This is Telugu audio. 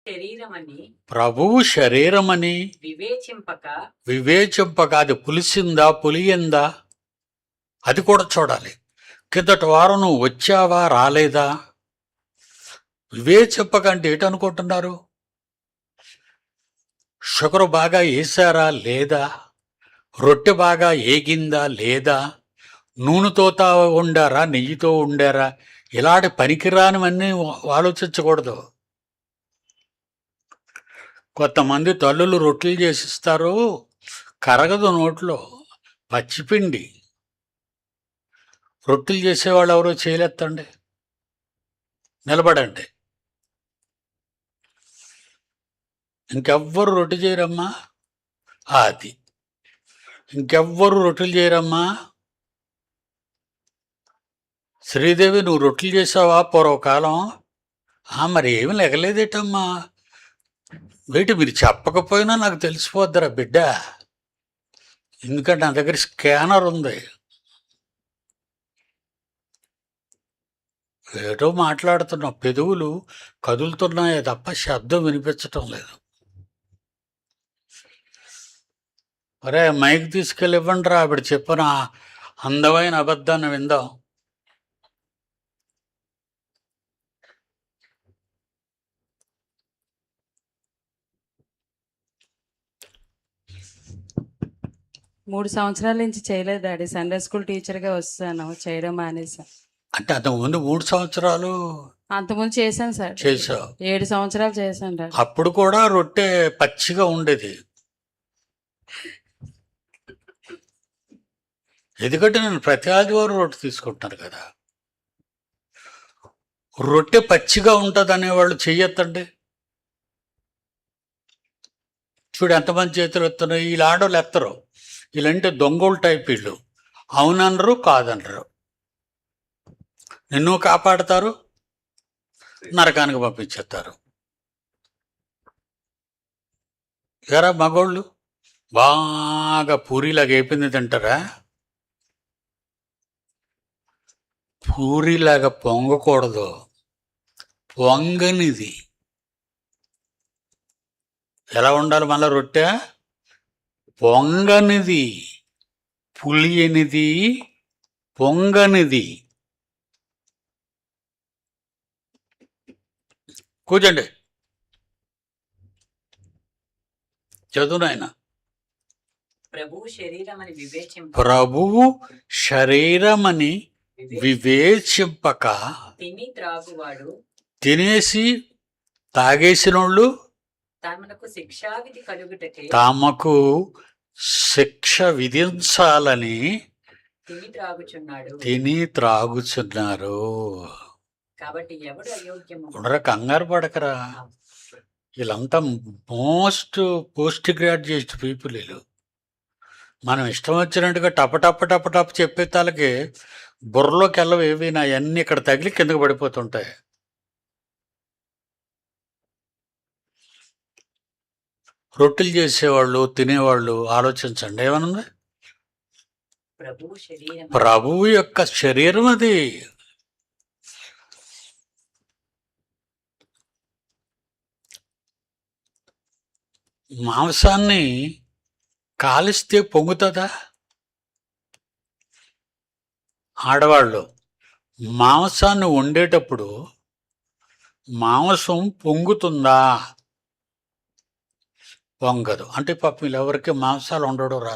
శరీరమని ప్రభువు శరీరమని వివేచింపక వివేచింపక అది పులిసిందా పులియిందా అది కూడా చూడాలి. కిందటి వారం నువ్వు వచ్చావా రాలేదా? వివేచింపక అంటే ఏంటనుకుంటున్నారు? షుగరు బాగా వేసారా లేదా? రొట్టె బాగా ఏగిందా లేదా? నూనెతో వండారా నెయ్యితో వండారా? ఇలాంటి పనికిరానివన్నీ ఆలోచించకూడదు. కొంతమంది తల్లులు రొట్టెలు చేసిస్తారు, కరగదు నోట్లో, పచ్చిపిండి. రొట్టెలు చేసేవాళ్ళు ఎవరో చేయలేత్తండి, నిలబడండి. ఇంకెవ్వరు రొట్టె చేయరమ్మా, అది ఇంకెవ్వరు రొట్టెలు చేయరమ్మా. శ్రీదేవి నువ్వు రొట్టెలు చేసావా పూర్వకాలం? మరి ఏమి లెగలేదేటమ్మా? వీటి మీరు చెప్పకపోయినా నాకు తెలిసిపోద్దిరా బిడ్డ, ఎందుకంటే నా దగ్గర స్కానర్ ఉంది. ఏటో మాట్లాడుతున్నావు, పెదవులు కదులుతున్నాయే తప్ప శబ్దం వినిపించటం లేదు. అరే మైక్ తీసుకెళ్ళి ఇవ్వండి రా, ఆవిడ చెప్పిన అందమైన అబద్ధాన్ని విందాం. మూడు సంవత్సరాల నుంచి చేయలేదు డాడీ. సండే స్కూల్ టీచర్గా వస్తాను, చేయడం మానేసా. అంటే అంతకుముందు 3 సంవత్సరాలు అంతకుముందు చేశాను సార్, చేసావు. 7 సంవత్సరాలు చేశాను డాడీ. అప్పుడు కూడా రొట్టె పచ్చిగా ఉండేది. ఎందుకంటే నేను ప్రతి ఆదివారం రొట్టె తీసుకుంటాను కదా. రొట్టె పచ్చిగా ఉంటుంది అనేవాళ్ళు చెయ్యొద్దండి. చూడు ఎంతమంది చేతులు ఎత్తున్నాయి. వీళ్ళు ఆడోళ్ళు ఎత్తరు, వీళ్ళంటే దొంగోళ్ళు టైప్. వీళ్ళు అవుననరు కాదనరు, నిన్ను కాపాడతారు, నరకానికి పంపించేస్తారు. ఎరా మగోళ్ళు బాగా పూరీలాగా అయిపోయింది తింటారా? పూరీలాగా పొంగకూడదు, పొంగనిది. ఎలా ఉండాలి మళ్ళా రొట్టె? పొంగనిది, పులియనిది, పొంగనిది. కూర్చోండి, చదువు నాయన. ప్రభువు శరీరమని వివేచింపక ప్రభువు శరీరమని వివేచింపక తిని త్రాగువాడు తినేసి తాగేసినోళ్ళు తమకు శిక్షావిధి కలుగుటకే తమకు శిక్ష విధించాలని తిని త్రాగుచున్నారు. కాబట్టి ఎవడు అయోగ్యము ఉండరా, కంగారు పడకరా. వీళ్ళంతా పోస్ట్ గ్రాడ్యుయేట్ పీపుల్. వీళ్ళు మనం ఇష్టం వచ్చినట్టుగా టప చెప్పే తాలకి బుర్రలోకి వెళ్ళవేవి నా అన్నీ ఇక్కడ తగిలి కిందకు పడిపోతుంటాయి. రొట్టెలు చేసేవాళ్ళు తినేవాళ్ళు ఆలోచించండి, ఏమనుంది? ప్రభువు యొక్క శరీరం అది. మాంసాన్ని కాలిస్తే పొంగుతుందా? ఆడవాళ్ళు మాంసాన్ని వండేటప్పుడు మాంసం పొంగుతుందా? పొంగదు. అంటే పాపం వీళ్ళెవరికి మాంసాలు వండడం రాదు.